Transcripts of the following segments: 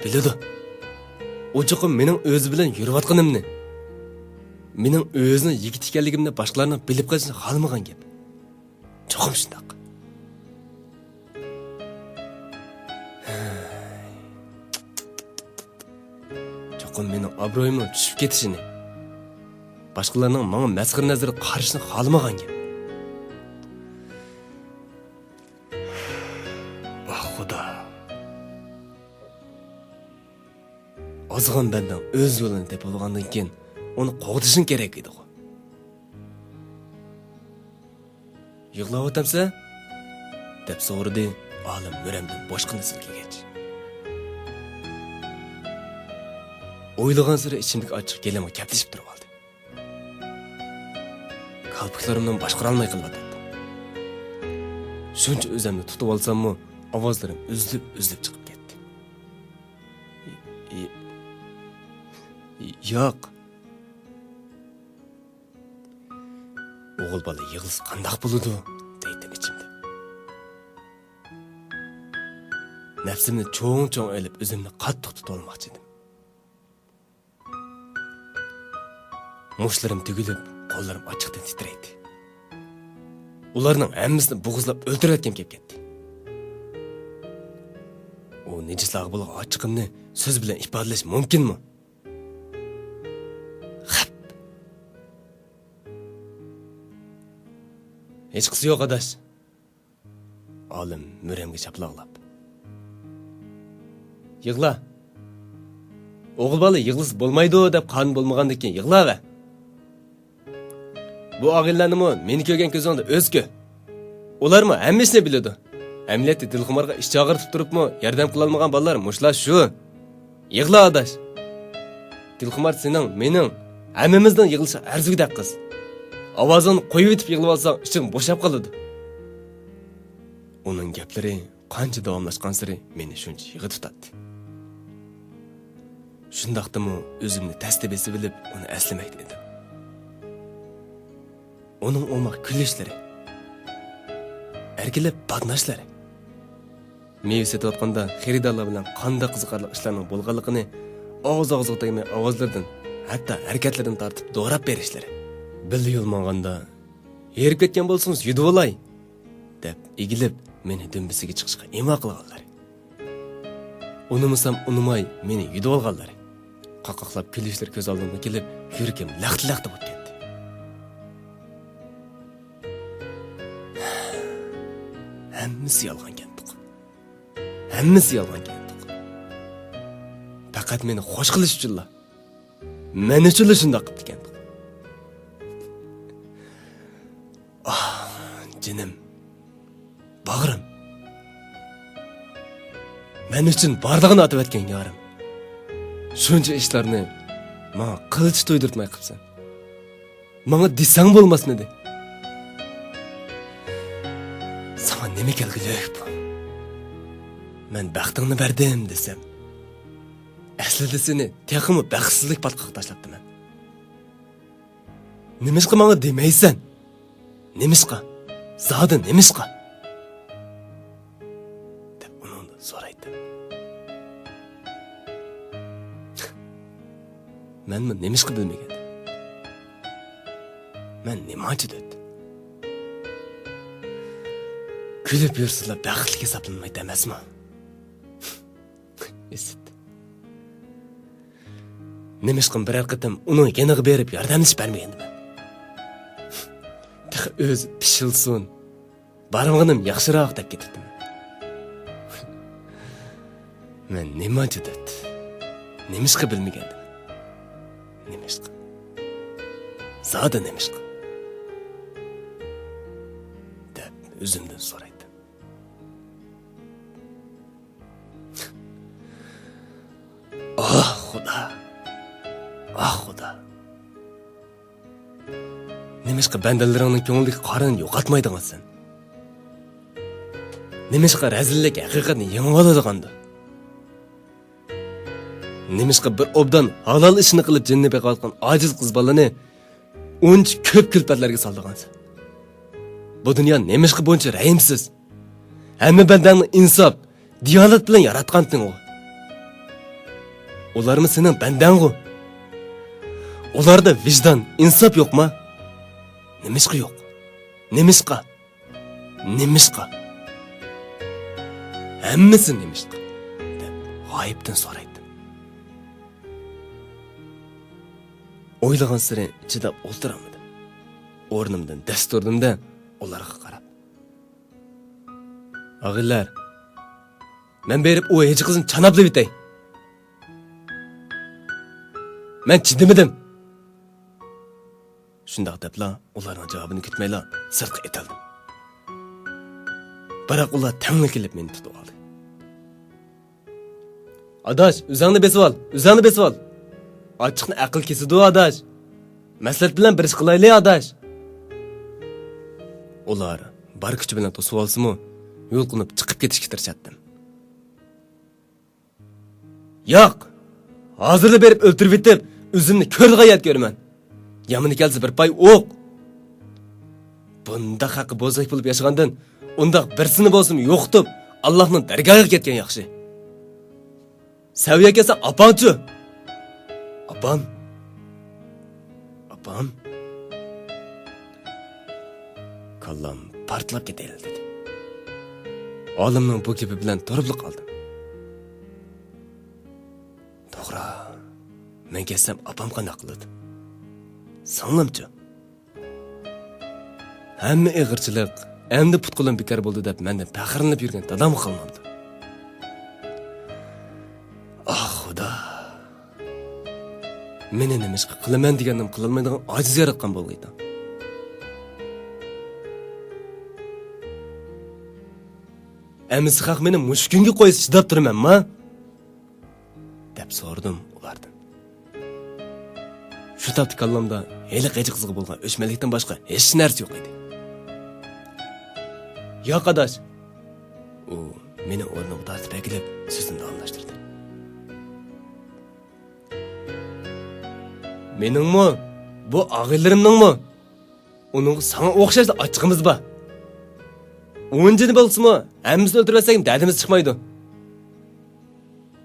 Biladi. O cho'qim mening o'zi bilan yurayotganimni, mening o'zini yigit ekanligimni boshqalarning bilib qolishini xohlamagan gap. Cho'qim shundoq. Cho'qim mening obro'yimning tushib ketishini, boshqalarning menga masxir nazari qarashini xohlamagan gap. Xudo. Ozg'in bandan o'z yo'lini tepib olgandan keyin uni qo'g'dishing kerak edi. Yig'layapsansa? deb so'radi olim Nuramdan boshqani silkigach. O'ylagan sira ichimdagi ochiq kelimi kaplashib turib oldi. Qalblarimdan boshqara olmay qoldim. Shuncha o'zimni tutib olsam-mu, ovozlarim uzilib chiqib ketdi. Yo'q. O'g'il bola yig'ilsa qandoq bo'ladi, deydim ichimda. Nafsimni cho'ng-cho'ng olib, o'zimni qattiq tutib olmoqchi edim. Mushlarim tugilib, qo'llarim ochiqdan titraydi. Ularning hammasini bo'g'izlab o'ltirayotgan kelib ketdi. O nejislar bo'lgan ochiqimni so'z bilan ifodalash mumkinmi? Hech qisi yo'q adash. Olim Nuramga chaploqlab. Yig'la. O'g'il bola yig'lasa bo'lmaydi deb qonun bo'lmagandan keyin yig'lava. Bu og'illarnimi meni ko'rgan ko'zingda o'zku. Ularmi hammasini biladi. Amliyatda Dilxumarga ish chaqirtib turibmi, yordam qila olmagan bolalar mushlar shu. Yig'la adash. Dilxumar sening, mening, hammamizning yig'ilishi arzigidek qiz. Ovozini qo'yib etib yig'lab olsang, ichim bo'shab qoladi. Uning gaplari qancha davomlashgan sari meni shuncha yig'i tutadi. Shundaqdimi o'zimni tasdibesi bilib uni eslamaydi edim. Uning o'maq kulishlari, erkilib badnashlari, meva setayotganda xaridorlar bilan qanday qiziqarli ishlarning bo'lganligini og'iz-og'izga tegmay ovozlardan, hatto harakatlardan tortib do'rab berishlari. Bildi yo'lmaganda, yerib ketgan bo'lsangiz yudib olay, deb egilib meni dumbisiga chiqishga imo qilganlar. Unimisam unimay meni yudib olganlar. Qaqoqlab kulishlar ko'z oldimga kelib, yuragim laqt-laqt bo'lib ketdi. Hammasi yolg'on ketdi. Hammasi yolg'on ketdi. Faqat meni xo'sh qilish uchunla. Men uchun shunday qilib ketdi. Jinim, bag'rim. Men uchun barlig'ini atib etgan yorim. Shuncha ishlarni menga qilich to'ydirtmay qilsan. Menga desang bo'lmasmidi? Sana nima kelgulik bu? Men baxtingni berdim desam. Aslida seni texmi baxtsizlik patqoq tashlabdim men. Nimishqa menga demaysan? Nimishqa? Zodi nimishqa? deb undan so'raydim. Menmi nimishqa bilmagan. Men nimachi dedi. Kulib yursalar baxtli hisoblanmaydi emasmi? Esit. Nimishqim birer qitim uni yeniga berib yordamlashib bermagandim. O'zi pishilsin. Barmog'im yaxshiroq deb ketdim. Men nima dedi? Nimishqa bilmagandim. Nimishqa. Zodi nimishqa. deb o'zimdan so'raydim. Xudo. Xudo. Nimishqa bandalaringning ko'ngildagi qorini yo'qotmaydigansan? Nimishqa razillik haqiqatni yengib oladigandı? Nimishqa bir obdan halol ishni qilib jinni beqotgan ojiz qiz bolani uncha ko'p kulfatlarga soldigansan? Bu dunyo nimishqa buncha rahimsiz? Hamma bandani insof, diyonat bilan yaratganding u. Ular mı senin benden gu? Ularda vicdan, insaf yok mu? Nemişka yok? Nemişka? Nemişka? Hemmisi nemişka? Deb g'oyibdan so'raydi. O'ylagan sari chidab o'ltiramadim. O'rnimdan dast turdim-da ularga qarab. Og'illar, men berib u hech qizni chanablab etay. Men chidamadim. Shundoq debla ularning javobini kutmayla sirtqa etildim. Biroq ular tangli kelib meni tutib oldi. Adash, o'zingni besib ol, o'zingni besib ol. Ochiqni aql kesidu adash. Maslahat bilan bir ish qilaylik adash. Ular bar kuchi bilan to'sib olsa-mu, yo'lqinib chiqib ketishga tirishdim. Yo'q. Hozirda berib o'ltirib etib, o'zimni ko'rg'ayat ko'raman. Yamini kelsa bir pay o'q. Bunda haqqi bo'zak bo'lib yashagandan, undaq birsini bo'lsin yo'qtib, Allohning dargohiga ketgan yaxshi. Saviya kelsa apanchu. Apan. Apan. Kallam partlab ketayli dedi. Olimning bu gapi bilan turibli qoldim. To'g'ri. Men kelsam apam qanday qiladi? Sanglamchi. Hamma ig'irchilik, endi putqulim bekor bo'ldi deb mendan faxrlanib yurgan dadam qolmadi. Ah, Xudo. Meni nima ish qilaman deganim qilolmaydigan ojiz yaratgan bo'lg'aydi. Emisi haq meni mushkunga qo'yib chidab turamanmi? deb so'radim ulardan. Shu topda kallamda hali qaychi qizig'i bo'lgan o'chmalikdan boshqa hech narsa yo'q edi. Yo'q adash. U meni o'rnimga tortib kelib so'zini davomlashtirdi. Meningmi? Bu og'illarimningmi? Uning sana o'xshashli ochiqimiz bor. 10-ni bo'lsa-mu, hammamizni o'ldirsak dadimiz chiqmaydi.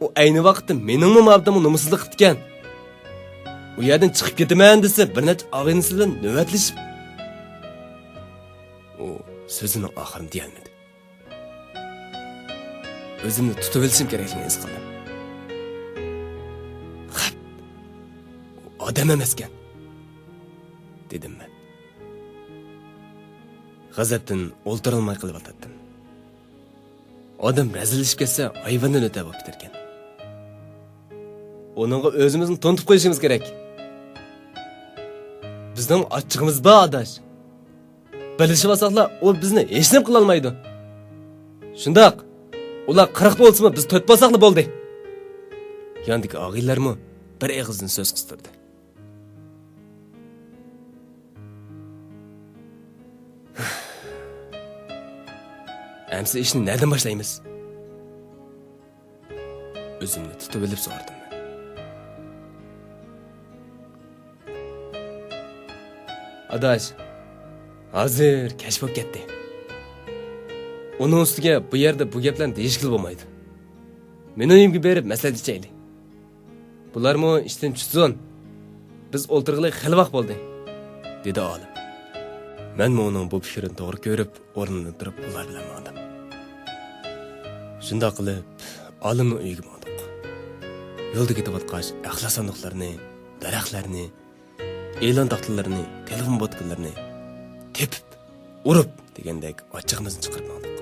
U ayni vaqtda meningmi mabdamni nomusizlik qilgan. U yerdan chiqib ketaman desa, bir necha og'inisi bilan navbatlashib. U so'zining oxirini deyolmadi. O'zimni tutib olishim kerakligini his qildim. Xat. Odam emaskan, dedim men. G'azabdan o'ltirolmay qilib o'tirdim. Odam razilishib ketsa, hayvondan o'ta bo'lib ketarkan. Onunga o'zimizni to'ntib qo'yishimiz kerak. Bizning ochchig'imiz bor adash. Bilishib olsaqlar, u bizni hech nima qila olmaydi. Shundoq, ular 40 bo'lsa-mu, biz 4 bo'lsaqlar bo'ldi. Yondagi og'illarmi bir og'izdan so'z qistirdi. Amsi ishni nereden boshlaymiz? O'zimni tutib olib so'radim. Adash, hozir kashf bo'lib ketdi. Uning ustiga bu yerda bu gaplarni deyishkil bo'lmaydi. Meni uyimga berib maslahat ichaylik. Bularmi ishdan tushsin. Biz o'ltirg'ili xil vaqt bo'ldi, dedi olim. Men uning bu fikrini to'g'ri ko'rib, o'rnidan turib ular bilan bordim. Shunday qilib, olimning uyiga bordik. Yo'lda ketayotgach, axlat sandiqlarini, daraxtlarni, e'lon taxtalarini, telefon botqalarini tepib, urib degandek ochiqimizni chiqarib oldik.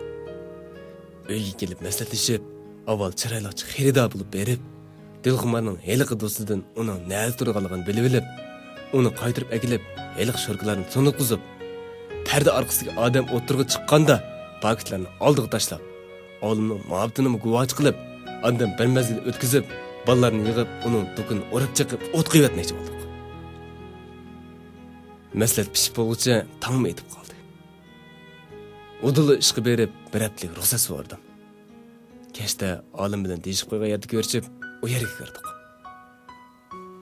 Uyga kelib maslahatlashib, avval chiroyli xaridor bo'lib berib, Dilxumarning heliqi do'stidan uning nada turganligini bilib olib, uni qaytirib akilib, heliq shurklarni to'nqizib, parda orqasiga odam o'tirg'i chiqqanda paketlarni oldiga tashlab, olimning muhabbatini guvoch qilib, ondan bir mazgil o'tkazib, bolalarni yig'ib, uning do'kini urib chiqib, o't qo'yatmoqchi bo'ldik. Maslahat pishib bo'lguncha tongmi etib qoldi. Uduli ishga berib, bir haftalik ruxsat so'radim. Kechda olim bilan deyishib qo'ygan yerda ko'rishib, u yerga kirdik.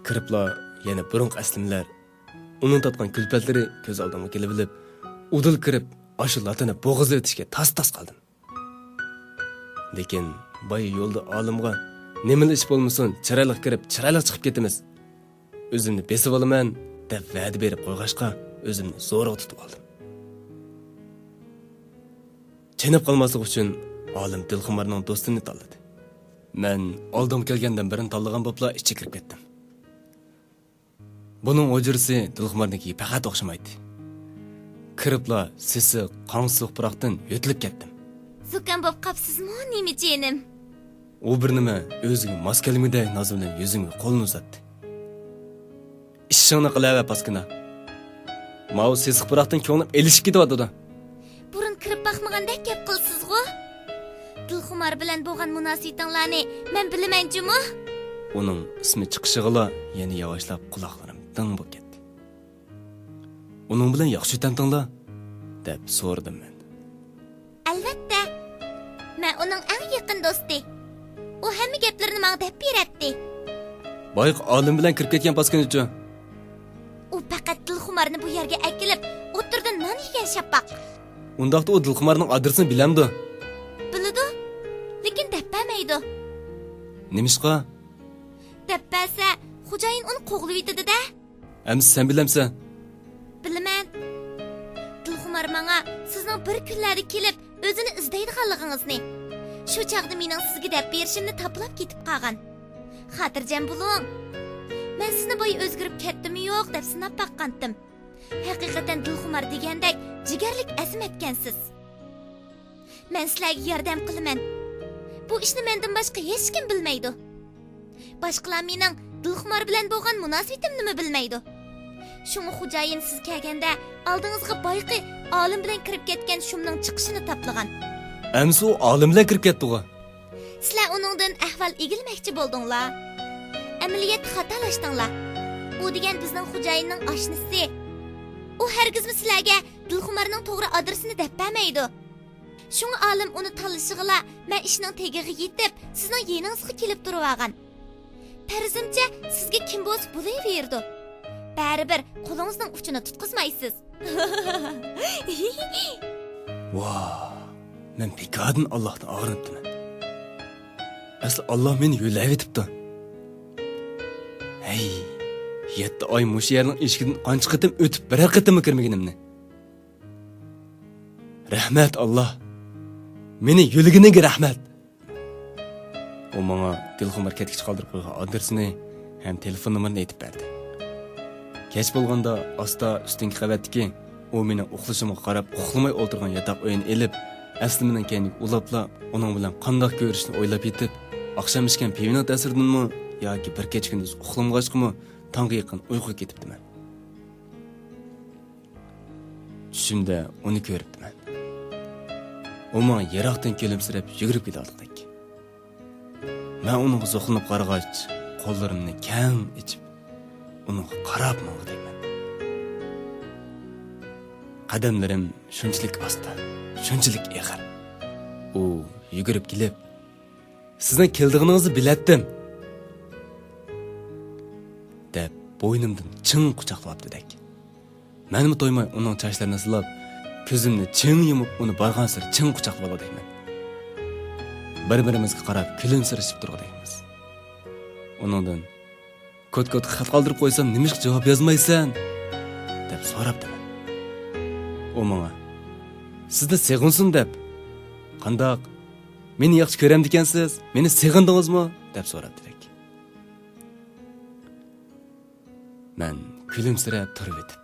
Kiribla yana burunq aslimlar, uning tatgan kulpatlari ko'z oldimga kelib olib, udul kirib, ashu latini bo'g'izga o'tishga tas-tas qoldim. Lekin boya yo'lda olimga Nemil ish bo'lmasin, chiroyli kirib, chiroyli chiqib ketamiz. O'zimni besib olaman deb va'da berib qo'yg'ashqa, o'zimni zo'rg'a tutib oldim. Chenib qolmaslik uchun olim Dilxumarning do'stini tanladi. Men oldim kelgandan birini tanlagan bo'pla ichga kirib ketdim. Buning o'jirisi Dilxumarnikiga faqat o'xshamaydi. Kiribla sesi qonsiq puroqdan yo'tilib ketdim. Zukam bo'p qapsizmi, nima jinim? U bir nima o'ziga mos kelmagday noz bilan yuzimga qo'lini uzatdi. Ishingni qilava paskina. Mau sesiq puroqdan ko'nglim elishib ketyapti. Burun kirib baxmagandek gap qilsiz-ku. Dilxumar bilan bo'lgan munosabatinglarni men bilmayman-jimi? Uning ismi chiqishig'ila yana yavaşlab quloqlarim ding bo'lib ketdi. Uning bilan yaxshi tantinglar deb so'radim men. Albatta. Men uning eng yaqin do'sti. U hamma gaplarini menga deb beradi. Boyq olim bilan kirib ketgan paskinachi. U faqat Dilxumarni bu yerga akilib, o'tirdan non yegan shapaq. Undaqda u Dilxumarning adresini bilamdi. Biladi, lekin deppamaydi. Nimishqa? Deppasa, xo'jayin uni qo'g'lib yetadi-da. Ems sen bilamsan? Bilaman. Dilxumar menga sizning bir kunlarda kelib, o'zini izlaydiganligingizni, shu chaqda mening sizga deb berishimni taplab ketib qolgan. Xotirjam bo'ling. Men sizni bo'y o'zgarib ketdimi yo'q deb sinab baqqandim. Haqiqatan Dilxumar degandek jigarlik azm etgansiz. Men sizlarga yordam qilaman. Bu ishni mendan boshqa hech kim bilmaydi. Boshqalar mening Dilxumar bilan bo'lgan munosabatimni bilmaydi. Shunga xo'jayin siz kelganda oldingizga boyqi olim bilan kirib ketgan shumning chiqishini toplagan. Ems u olim bilan kirib ketdi-ku. Sizlar uningdan ahvol egilmoqchi bo'ldinglar. Amaliyat xatolashdinglar. U degan bizning xo'jayinning oshnasi. U hargizmi sizlarga Dilxumarning to'g'ri adresini deb bermaydi. Shunga olim uni tanlashig'ila men ishning tegiga yetib, sizning yeningizga kelib turib olgan. Farzimcha sizga kim bo'lsa bo'laverdi. Baribir qo'lingizning uchini tutqizmaysiz. Voh, men bekadin Allohdan og'rinibman. Asli Alloh meni yo'lab etibdi. Hey, 7 oy mush yerning eshigidan qancha qitim o'tib, bir qitimmi kirmaganimni. Rahmat Alloh. Meni yo'liganiga rahmat. U menga Dilxumar ketgich qoldirib qo'ygan adresini ham telefon nomerini aytib berdi. Kech bo'lganda asta ustingi qavatdagi u meni uxlashimga qarab uxlamay o'tirgan yotoq o'yini elib, asli mening keyin ulabla uning bilan qanday ko'rishni o'ylab yetib, oqshom ichgan pivining ta'siridanmi yoki bir kech kunduz uxlamag'achqimi tongga yaqin uyquga ketibdiman. Tushimda uni ko'ribdiman. U menga yiroqdan kulimsirab yugurib ketardek. Men uni zo'qlanib qarag'ach, qo'llarimni kang ichib, uni qarab mang'dayman. Qadamlarim shunchalik asta, shunchalik ig'ir. U yugurib kelib, "Sizning keldigingizni bilatdim" deb bo'ynimdan ching quchoqlabdi-dek. Menimi to'ymay uning sochlarini silab, ko'zimni ching yumib uni borgan sir ching quchoqlab oldikman. Bir-birimizga qarab kulimsirashib turgandaymiz. Uningdan "Kot-kot xat qoldirib qo'ysam, nima javob yozmaysan?" deb so'rabdi. U menga "Sizni seg'insin" deb, "Qandoq? Meni yaxshi ko'ramdikansiz? Meni seg'indingizmi?" deb so'rabdi. Men kulimsirab turib etib,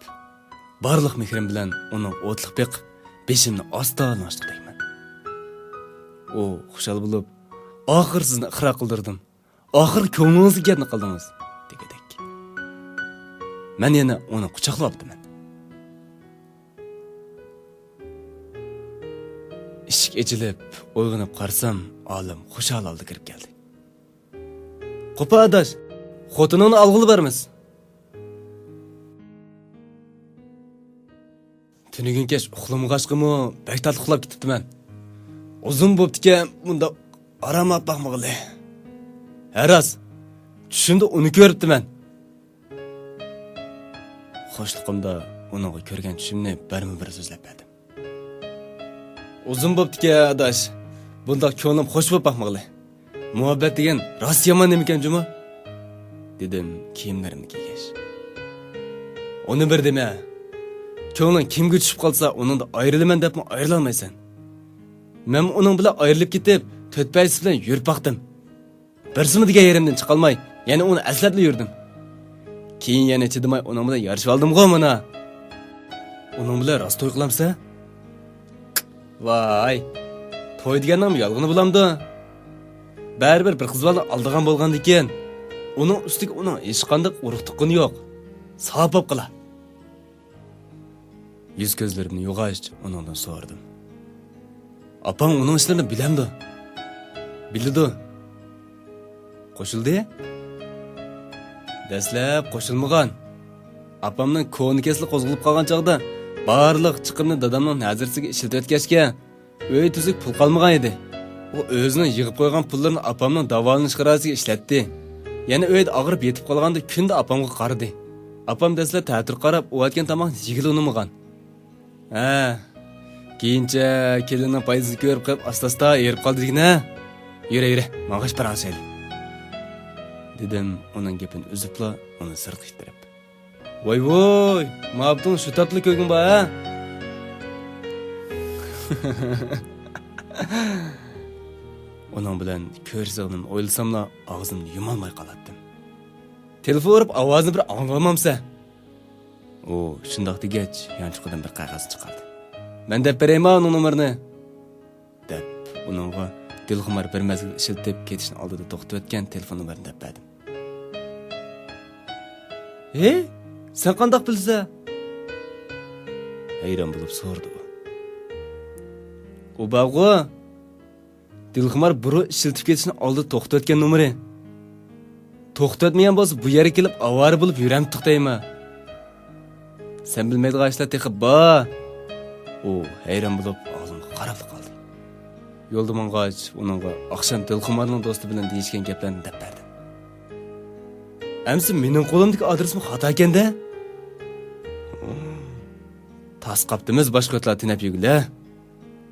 barliq mehrim bilan uni o'tliq beqib, beshimni asta almashtirdim. U xushal bo'lib, "Oxir sizni iqro qildirdim. Oxir ko'nglingizni gapni qildingiz" degandek. Men yana uni quchoqlabdim. Eshik ochilib, uyg'onib qarsam, olim xushal oldi kirib keldi. "Qo'pa adash, xotiningni olg'ili bermiz." Tunigun kech uxlamag'achqimi, baktal uxlab ketibdiman. Uzun bo'pti-ki, bunda aramab baqmag'ili. Haras, tushimda uni ko'ribdiman. Xo'shliqimda uni ko'rgan tushimni birma-bir so'zlab berdim. Uzun bo'pti-ki, adash, bunda ko'nglim xush bo'lib baqmag'ili. muhabbet degan rost yomon nemikan juma? Dedim kiyimlerimni kiygach. Onu bir deme. Ko'ngling kimga tushib qolsa, uningda ayrilaman debmi ayrilolmaysan. Men uning bilan ayrilib ketib, to'tpaysi bilan yurib baqdim. Birsimi degan yerimdan chiqolmay, yana uni aslabli yurdim. Keyin yana chidamay uning bilan yarashib oldim-ku mana. Uning bilan rost to'y qilamsa? Voy. To'y deganning yolg'oni bo'lamdi. Baribir bir qiz bola aldigan bo'lganda ekan, uning ustiga uning hech qanday urug' tuqqani yo'q. Sopab qila. Yüz gözlerimni yo'g'ach, uningdan so'radim. Apam uning ishlarini bilamdi. Bildi. Qo'shildi? Dastlab qo'shilmagan. Apamning ko'nikesli qo'zg'ilib qolgan chog'da barliq chiqimni dadamning nazarasiga ishlatib o'tkazgan. Uy tuzuk pul qolmagan edi. U o'zining yig'ib qo'ygan pullarini apamning davolanish qirasiga ishlatdi. Yana uyda og'rib yetib qolganda kunda apamga qaradi. Apam dastlab ta'tir qarab, o'tgan tomoqni yig'il unamagan. Keyincha kelinning foydasini ko'rib qolib, asta-asta erib qoldi degina. Yura, ma'g'ish parasel. Dedim uning gapini uzibla, uni sirq ettirib. Voy, ma'bdun shu tatli ko'gin ba, ha? Uning bilan ko'rishimni o'ylasamla, og'zimni yumolmay qolatdim. Telefon urib, ovozini bir anglamamsa. O, shundoq degach, yanchiqdan bir qog'oz chiqardi. Men deb berayman uning nomerini. Deb uningga Dilxumar bir mazgil ishiltib ketishni oldida to'xtab o'tgan telefon nomerini deb berdim. Sen qandoq bilsa? Hayron bo'lib so'rdi u. U bag'o Dilxumar buru ishiltib ketishni oldida to'xtab o'tgan nomeri. To'xtatmagan bo'lsa, bu yerga kelib avara bo'lib yuram to'xtayma. Sen bilmaydigan ishlar texib ba. O hayron bo'lib og'zimga qarab qoldi. Yo'lda mong'ach uningga oqshom Dilxumarning do'sti bilan deyishgan gaplarni deb berdim. Amsi mening qo'limdagi adresim xato ekanda? Tas qaptimiz boshqotlar tinab yugila,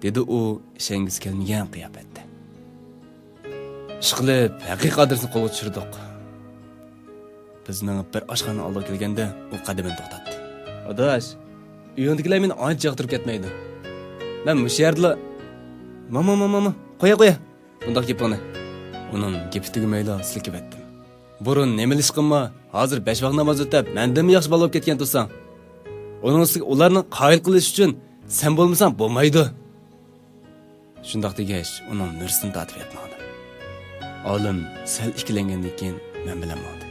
dedi u ishingiz kelmagan qiyofatda. Ishqilib, haqiqiy adresni qo'lga tushirdik. Biz mengib bir oshxona oldiga kelganda u qadamini to'xtatdi. Adash, uyindagilar meni ancha yoqtirib ketmaydi. Men mush yerda mama qo'ya. Bundoq gapini. Uning gapi tugamayla silkib etdim. Burun nemilish qilma, hozir 5 vaqt namoz o'tab, mendan yaxshi bo'lib ketgan tursan. Uning ustiga ularni qoyil qilish uchun sen bo'lmasang bo'lmaydi. Shundoq degach, uning nursini tatib etmadi. Olim sal ikkilangandan keyin men bilan bo'ldi.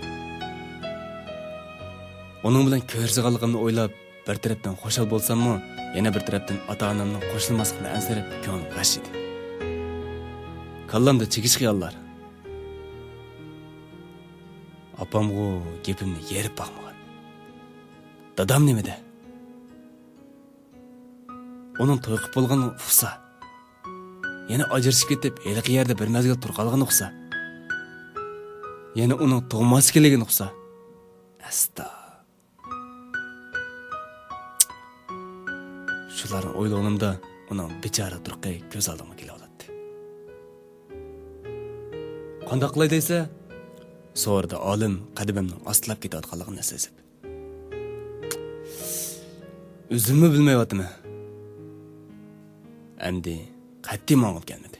Uning bilan ko'rishganligimni o'ylab, bir tarafdan xo'shal bo'lsam-mu, yana bir tarafdan ota-onamning qo'shilmasligini ansirib, ko'nglim g'ash edi. Kallamda chekish xiyollar. Apamg'u gapimni yerib baqmagan. Dadam nimada? Uning to'y qilib bo'lganini uqsa, yana ajrashib ketib, eliq yerda bir mazgil turqalganini uqsa, yana uning tug'mas keligini uqsa. Asta. Shularni o'ylaganimda uning bechora turqi ko'z oldimga kelaoladi. Qanday qilay deysa? So'rdi olim qadimimni ostlab ketayotganligini sezib. O'zimni bilmayapman. Endi qat'iy ma'lum kelmadi.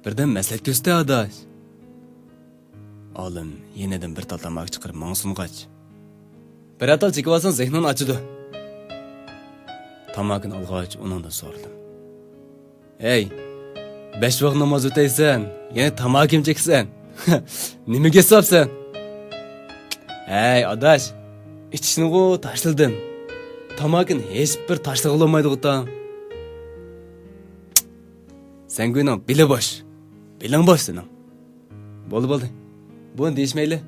Birdan maslahat ko'rsatdi adash. Olim yenadan bir tal tamoq chiqarib ma'sumg'ach. Bir atal chekib olsang zehnini ochidi. Tamoqni olg'ach uningdan so'radim. Ey, 5 vaqt namoz o'taysan, yana tamoq kim cheksan? Nimaga hisobsan? Ey adash, ichishni tashladim. Tamoqni hech bir tashlag'il olmaydi o'tam. Sen günan bile boş. Bilen boş senin. Bo'ldi. Bunu deyishmayli.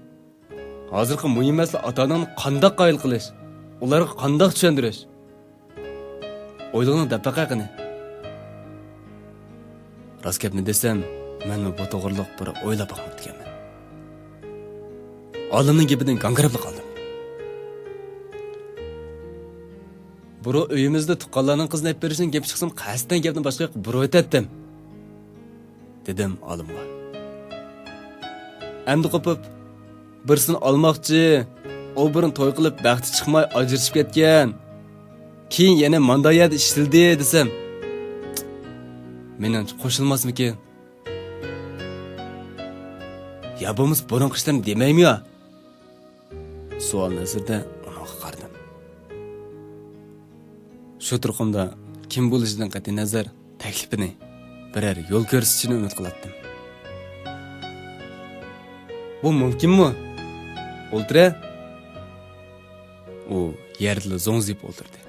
Hozirgi muhim masala ota-onani qanday qoyil qilish, ularga qanday tushuntirish. O'ylag'ini deb taqaqini. Rost gapni desam, men bu to'g'riliq bir o'ylab boqmoqchiman. Olimning gapidan g'angirab qoldim. Buru uyimizda tuqqanlarning qizni olib berishning gapi chiqsam, qasddan gapni boshqa bir o'ytatdim. dedim olimga. Endi qopib, birsini olmoqchi, o birini to'y qilib baxti chiqmay ajrashib ketgan. Keyin yana mandayat ishildi desam, menimcha qo'shilmasmikin? Ya bo'lmasa burun qishdan demaymi yo? Savol nazarda uning qaradim. Shu turqimda kim bo'lishidan qat'iy nazar taklifini biror yo'l ko'rsatishini umid qilardim. Bu mumkinmi? O'ltira? U yerda zo'ngzib o'ltirdi.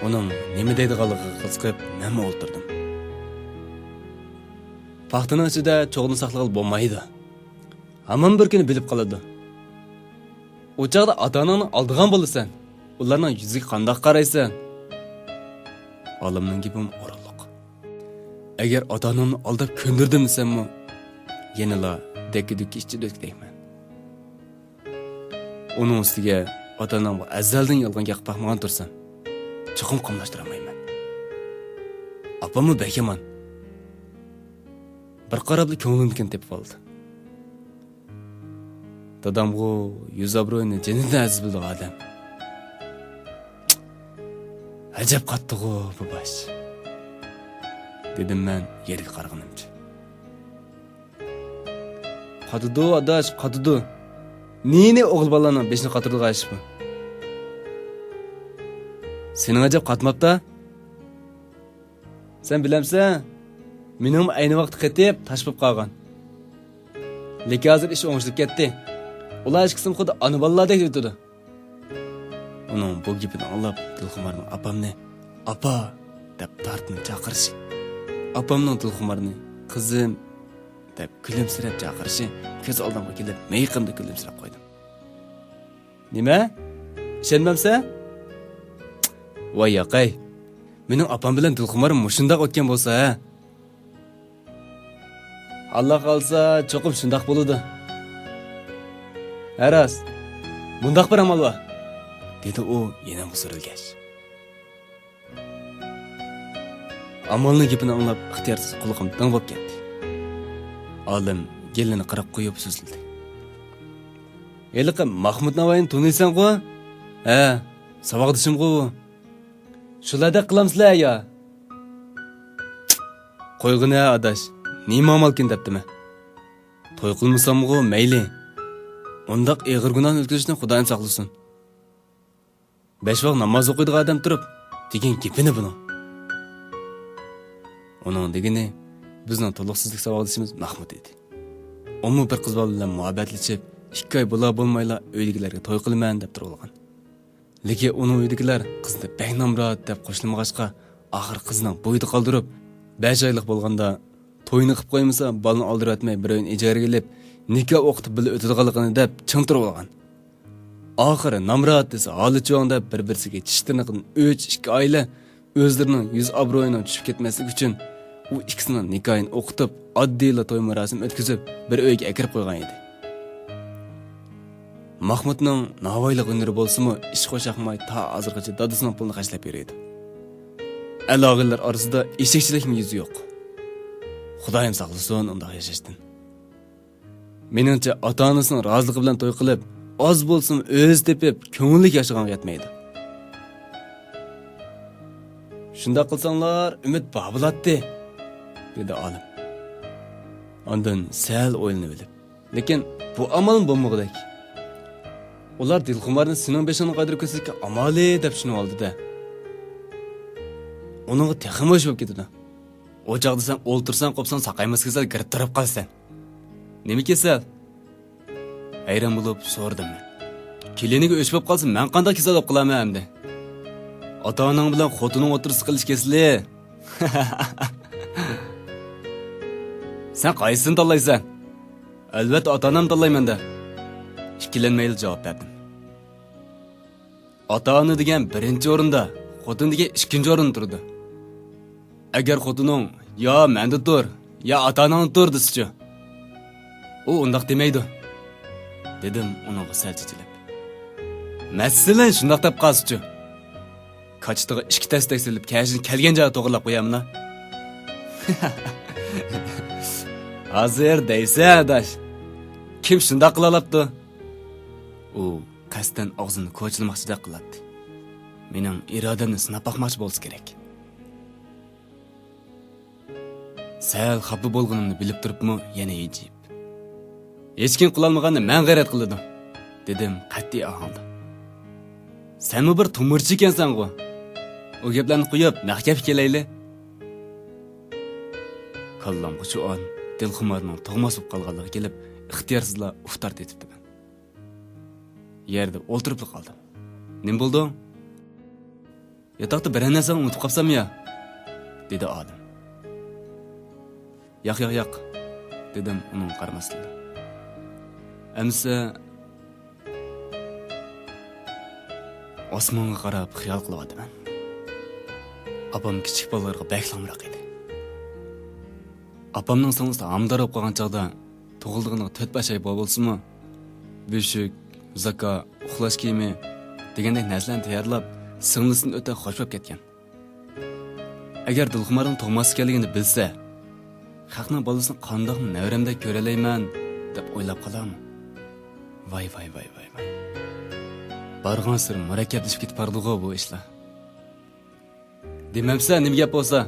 Uning nima deydiganligiga qiziqib, men o'ltirdim. Paxtaning ichida cho'g'ni saqlag'il bo'lmaydi. Hamma bir kuni bilib qoladi. O chaqda ota-onangni oldigan bo'lasan. Ularning yuziga qanday qaraysan? Olimning gapim o'rinliq. Agar ota-onamni aldab ko'ndirdim desammi, yanala dekki-dukki ichida o'tkdeyman. Uning ustiga ota-onamga azaldan yolg'on gap qilmagan tursam, chiqim qamlashtirmayman. Apamni bekaman. Bir qarabli ko'nglimkin tepib oldi. Dadamgu yüz obro'yini jinidan aziz bildi odam. Ajab qattiq-ku bu bosh. Dedim men yerga qarag'animcha. Qadidu adash, qadidu. Neni o'g'il bolaning beshini qatirdiga ayishmi? Sening ajab qatmabda? Sen bilamsan? Mening ayni vaqt qetib tashbib qolgan. Lekin hozir ish o'ngishib ketdi. Ular ikkisim xuddi ona bolalardek o'tdi. Uning bu gapini anglab, Dilxumarning apamni "Apa" deb tortini chaqirishi, apamning Dilxumarni "Qizim" deb kulimsirab chaqirishi ko'z oldimga kelib, meyqimda kulimsirab qo'ydim. Nima? Ishonmamsan? Voy yoqay. Mening apam bilan Dilxumarim mushundaq o'tgan bo'lsa, Allah qalsa, cho'qib shundaq bo'ladi. Aras, bundaq bir amal bor, dedi u yana musurilgach. Amalning gapini anglab, ixtiyorsiz quloqim ding bo'lib ketdi. Olim gelini qarab qo'yib so'zildi. Eliqim Mahmud Navoiyni taniysan-ku? Ha, saboqdishim-ku. Shularda qilamsizlar ya? Qo'yg'ina adash. Nima amalkin debdimi? To'y qilmasam-ku mayli. Undaq eg'ir gunohni o'tkazishdan Xudoyim saqlasin. 5 vaqt namoz o'qiydigan odam turib, degan gapini buni. Uning degani bizning to'liqsizlik savodishimiz Mahmud edi. Ummu bir qiz bilan muhabbatlashib, 2 oy bo'lmayla uydagilarga to'y qilman deb turgan. Lekin uning uydagilar qizni bek nomrod deb qo'shilmag'achqa, oxir qizning bo'yida qoldirib, 5 oylik bo'lganda to'yni qilib qo'ymasa, balni oldirib o'tmay bir oyni ijaraga olib, nikoh o'qitib bilib o'tadiganligini deb chingtirib olgan. Oxiri nomrod desa, holi cho'ng deb bir-birsiga tishtirniqni 3-2 oyla o'zlarining yuz obro'yining tushib ketmasligi uchun u ikkisining nikohini o'qitib, oddiyla to'y marosim o'tkazib, bir uyga akirib qo'ygan edi. Mahmudning Navoiylik hunari bo'lsa-mu, ish qo'shaqmay ta hozirgacha dadasining pulini xashlab beradi. Alog'illar orasida eshakchilikmi yuzi yo'q. Xudoyim saqlasin undaq yashashdan. Meningcha ota-onasining roziligi bilan to'y qilib, oz bo'lsin o'z tepib, ko'ngillik yashaganga yetmaydi. Shunda qilsanglar, umid babulatdi, dedi olim. Ondan sal o'ylanib olib. Lekin bu amal bo'lmag'idek. Ular Dilxumarni sening beshini qaydirib ko'rsatga amali deb tushunib oldi-da. Uning texmi o'shib ketdi. O chaqda sen o'ltirsan, qopsan, saqaymas kasal kirib turib qolsan. Nima kasal? Hayron bo'lib so'radim men. Keliniga o'shib qolsa, men qanday kasal olib qilaman endi? Ota-onang bilan xotining o'tirsa qilish kesli. Sen qaysini tanlaysan? Albatta ota-onam tanlayman-da. Ikkilanmayli javob berdim. Ota-ona degan birinchi o'rinda, xotin degan ikkinchi o'rinda turdi. Agar xotining yo menda tur, yo ota-onang tur desa-chi, u undaq demaydi, dedim uningga sal chichilib. Masalan, shundaq deb qolsa-chi, kachtiga 2 tastak silib, kashini kelgan joyga to'g'rilab qo'yamna. Hazır deyse adaş. Kim şundaq qılalaptı? O qasdan og'zini ko'chilmoqchidek qiladi. Mening irodamni sinab boqmoqchi bo'lsa kerak. Sal xafa bo'lganimni bilib turibmi, yana ejib. Hech kim qilolmaganni men g'ayrat qildim, dedim qat'iy ohangda. Senmi bir tumurchi ekansan-ku. O gaplarni qo'yib, naqib kelayli. Kallamga shu on Dilxumarning tug'mas bo'lib qolganligi kelib, ixtiyorsizla uftar etibdi men. Yerda o'ltirib qoldim. Nim bo'ldi? Yotoqda bir narsani unutib qolsam ya, dedi olim. Yo'q, dedim uning qaramasdan. Amsa osmonga qarab xiyol qilyapman. Apam kichik bolalarga baklamroq edi. Apamning so'ngida amdar bo'lib qolgan chaqda tug'ildig'iga 4-5 oy bo'lsa-mu, beshik, zaka, uxlash kiyimi degandek narsalarni tayyorlab, singlisini o'ta xo'shab ketgan. Agar Dilxumarning tug'mas ekanligini bilsa, xalqning bolasini qandoqmi navramda ko'ralayman deb o'ylab qolarmi? Voy. Barg'on sir murakkablashib ketib bordi-ku bu ishlar. Demamsa, nima gap bo'lsa,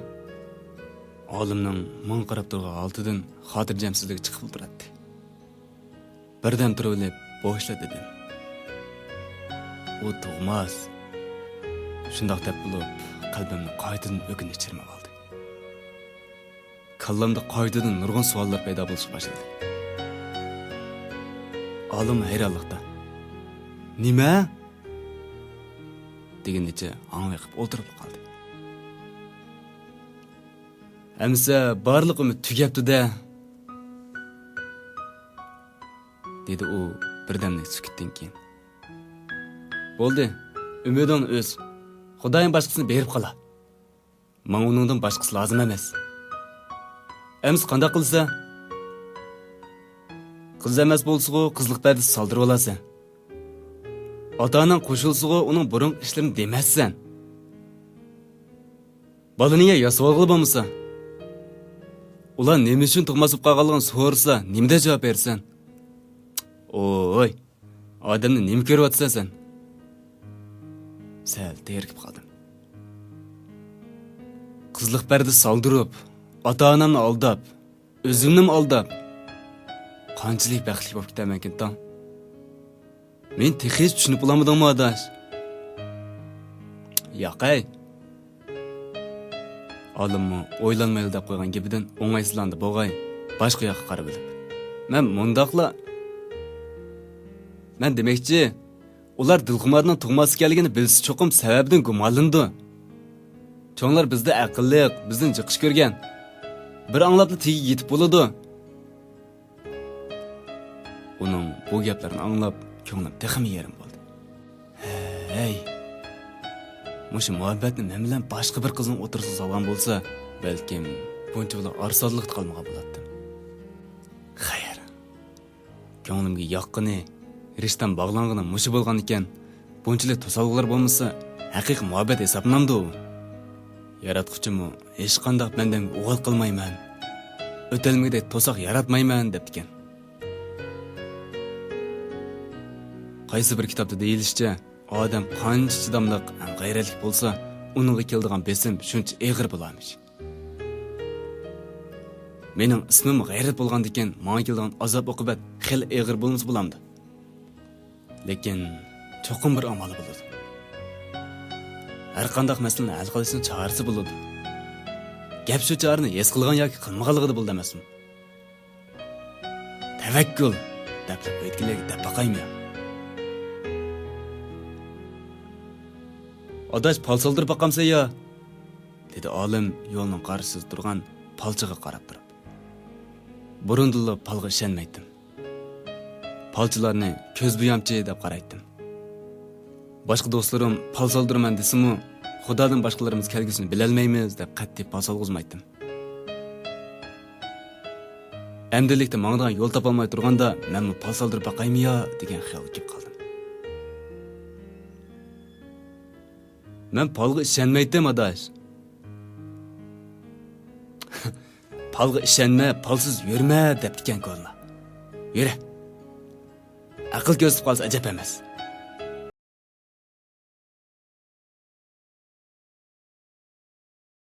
olimning ming qarab turgan oltidan xotirjamsizligi chiqib turadi. Birdan turib olib, bo'shla dedim. U tug'mas. Shundoq deb bo'lib, qalbimni qaytadan o'kinib chirmab oldi. Kallamda qaytadan nurg'un savollar paydo bo'lish boshladi. Olim hayronlikda. Nima? Deganicha anglayib o'tirib qoldi. Amsa barlig'im tugabdi-da, dedi u birdamlik sukutdan keyin. Bo'ldi, umiding o'z. Xudoyim boshqasini berib qola. Men uningdan boshqasi lozim emas. Amsa qanday qilsa? Qiz emas bo'lsa-ku, qizlik pardasi soldirib olasan. Ota-onaning qo'shilsa-ku, uning burun ishlarini demassan. Balaniga yasab olg'ili bo'lmasa, ular nima uchun tug'mas bo'lib qolganligini so'rasa, nimada javob bersan? Oy, odamni nima ko'ryapsan sen? Sal tergib qoldim. Qizlik pardasi soldirib, ota-onamni aldab, o'zimni aldab, qanchalik baxtli bo'lib ketaman-kin tan. Men texis tushunib olmadimmi adash? Yo'q-ey. Olimmi o'ylanmayli deb qo'ygan gapidan o'ng'aysizlandi bo'g'ay, boshqa yoqqa qarab olib. Men demakchi, ular Dilxumarning tug'mas ekanligini bilsa cho'qim sababdan gumonlandi. Cho'nglar bizda aqlliq, bizdan jiqish ko'rgan. Bir anglabni tegi yetib bo'ladi. Uning bu gaplarini anglab, ko'nglim texmi yerim bo'ldi. Hey. Mushu muhabbatni men bilan boshqa bir qizning o'tirsa solgan bo'lsa, balkim bunchalar arsonlikda qolmagan bo'lardim. Xayr. Ko'nglimga yoqqini, rishtam bog'langani mushu bo'lgan ekan, bunchalar to'solg'ular bo'lmasa, haqiqiy muhabbat hisoblanamdi u. Yaratquchimi hech qanday mendan o'g'il qilmayman. O'talmagidek to'soq yaratmayman debdikan. Qaysi bir kitobda deyilishicha, odam qancha chidamliq, g'ayratli bo'lsa, uningga keladigan besim shuncha og'ir bo'larmish. Mening ismim g'ayrat bo'lgandan menga keladigan azob-oqibat xil og'ir bo'lmasa bo'lamdi. Lekin cho'qim bir amali bo'ladi. Har qanday masalani hal qilishning chorasi bo'ladi. Gap shu chorani his qilgan yoki qilmaganligida bo'ldi emasmi? Tavakkul deb aytganlarga deb baqaymi? Adash pal soldirib baqamsa ya, dedi olim yo'lning qarshisida turgan palchiga qarab turib. Burundilla palga ishonmaydim. Palchilarni ko'z buyamchi deb qaraydim. Boshqa do'stlarim pal soldirman desimi, Xudodan boshqalarimiz kelgusini bilolmaymiz deb qattiq pal solg'izmaydim. Amdilikda mangdan yo'l topolmay turganda, menmi pal soldirib baqaymi ya degan xiyol kelib qoldim. Men palga ishonmaydim adash. falga ishonma, falsiz yurma debdikan ko'lna. Yura. Aql ko'rsatib qolsa ajab emas.